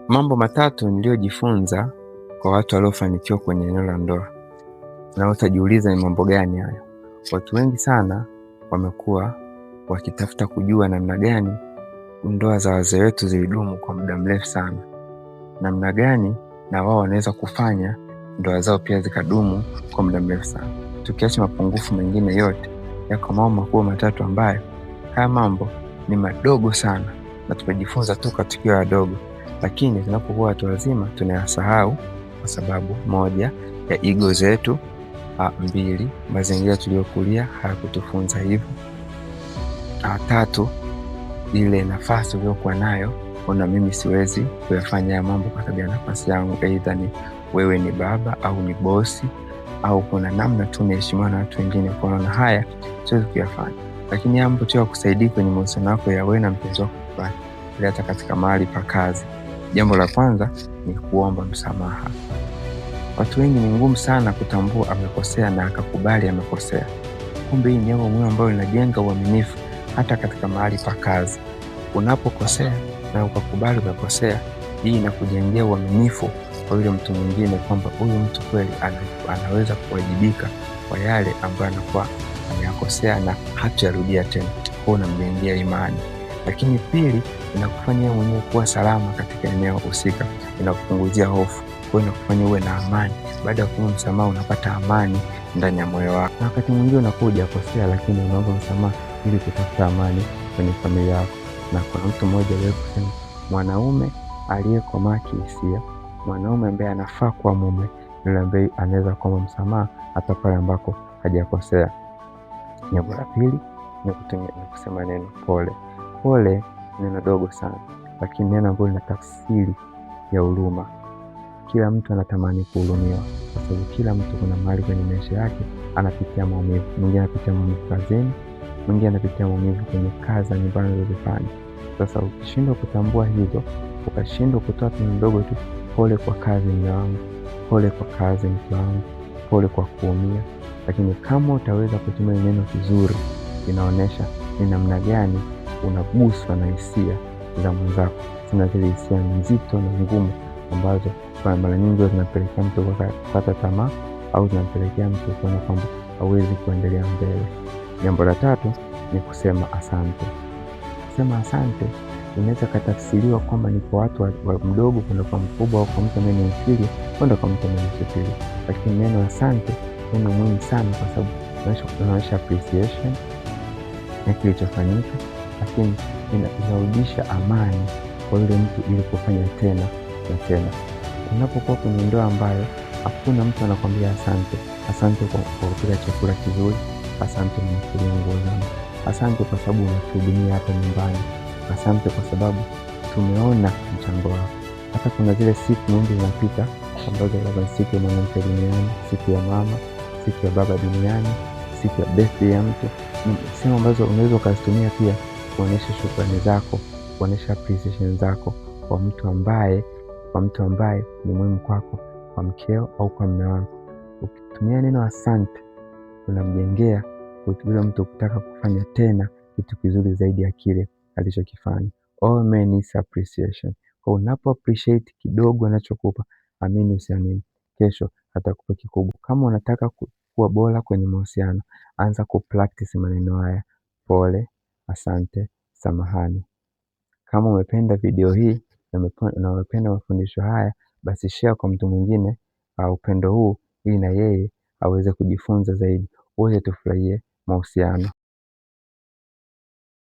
Mambo matatu niliyojifunza kwa watu waliofanikiwa kwenye eneo la ndoa. Na utajiuliza ni mambo gani hayo? Watu wengi sana wamekuwa wakitafuta kujua namna gani ndoa za wazee wetu zilidumu kwa muda mrefu sana. Namna gani na wao wanaweza kufanya ndoa zao pia zikadumu kwa muda mrefu sana. Tukiacha mapungufu mengine yote, yako mambo makubwa matatu ambayo haya mambo ni madogo sana na tumejifunza toka tukiwa wadogo, lakini tunapokuwa watu wazima tunayasahau kwa sababu moja, ya ego zetu; mbili, mazingira tuliyokulia hayakutufunza hivyo; tatu, ile nafasi uliyokuwa nayo, ona mimi siwezi kuyafanya ya mambo kwa sababu ya nafasi yangu, aidha ni wewe ni baba au ni bosi au kuna namna tu naheshimiwa na watu wengine, kwa na haya siwezi kuyafanya. Lakini mambo tu ya kusaidia kwenye mahusiano yako ya wewe na mpenzi wako kufanya, hata katika mahali pa kazi. Jambo la kwanza ni kuomba msamaha. Watu wengi ni ngumu sana kutambua amekosea na akakubali amekosea. Kumbe hii ni jambo muhimu ambalo linajenga uaminifu hata katika mahali pa kazi. Unapokosea na ukakubali umekosea, hii inakujengea uaminifu kwa yule mtu mwingine kwamba huyu mtu kweli anaweza kuwajibika kwa yale ambayo anakuwa ameyakosea na hatarudia tena. Kwa unamjengea imani. Lakini pili, inakufanya mwenyewe kuwa salama katika eneo husika, inakupunguzia hofu, kwa inakufanya uwe na amani. Baada ya kuomba msamaha unapata amani ndani ya moyo wako. Na wakati mwingine unakuwa hujakosea, lakini unaomba msamaha ili kutafuta amani kwenye familia yako. Na kuna mtu mmoja aliye kusema, mwanaume aliyekomaa kihisia, mwanaume ambaye anafaa kuwa mume, yule ambaye anaweza kuomba msamaha hata pale ambako hajakosea. Jambo la pili ni kusema neno pole. Pole neno dogo sana, lakini neno ambalo lina tafsiri ya huruma. Kila mtu anatamani kuhurumiwa, kwa sababu kila mtu kuna mahali kwenye maisha yake anapitia maumivu. Mwingine anapitia maumivu kazini, mwingine anapitia maumivu kwenye kazi za nyumbani anazofanya. Sasa ukishindwa kutambua hizo, ukashindwa kutoa neno dogo tu, pole kwa kazi mume wangu, pole kwa kazi mke wangu, pole kwa kuumia, lakini kama utaweza kutumia neno kizuri, inaonyesha ni namna gani unaguswa na hisia za mwenzako. Sina zile hisia nzito na ngumu ambazo kwa mara nyingi zinapelekea mtu kukata tamaa au zinapelekea mtu kuona kwamba hawezi kuendelea mbele. Jambo la tatu ni kusema asante. Kusema asante inaweza kutafsiriwa kwamba ni kwa watu wa mdogo kwenda kwa mkubwa, au kwa mtu ambaye ni mfili kwenda kwa mtu ambaye ni mfili. Lakini neno asante ni muhimu sana kwa sababu inaonyesha appreciation ya kilichofanyika, lakini inarudisha amani kwa yule mtu ili kufanya tena na tena. Unapokuwa kwenye ndoa ambayo hakuna mtu anakwambia asante, asante kwa kupika chakula kizuri, asante kwa kufulia nguo zangu, asante kwa sababu unatuhudumia hapa nyumbani, asante kwa sababu tumeona mchango wako. Hata kuna zile siku nyingi zinapita ambazo labda siku ya mwanamke duniani, siku ya mama, siku ya baba duniani, siku ya birthday ya mtu, sehemu ambazo unaweza ukazitumia pia kuonyesha shukrani zako, kuonyesha appreciation zako kwa mtu ambaye ni muhimu kwako, kwa mkeo au kwa mume wako. Ukitumia neno asante, unamjengea yule mtu kutaka kufanya tena kitu kizuri zaidi ya kile alichokifanya. All men is appreciation. Kwa unapo appreciate kidogo anachokupa, amini usiamini, kesho atakupa kikubwa. Kama unataka kuwa bora kwenye mahusiano, anza kupractice maneno haya: pole, asante, samahani. Kama umependa video hii na umependa mafundisho haya, basi share kwa mtu mwingine upendo huu, ili na yeye aweze kujifunza zaidi. Wote tufurahie mahusiano.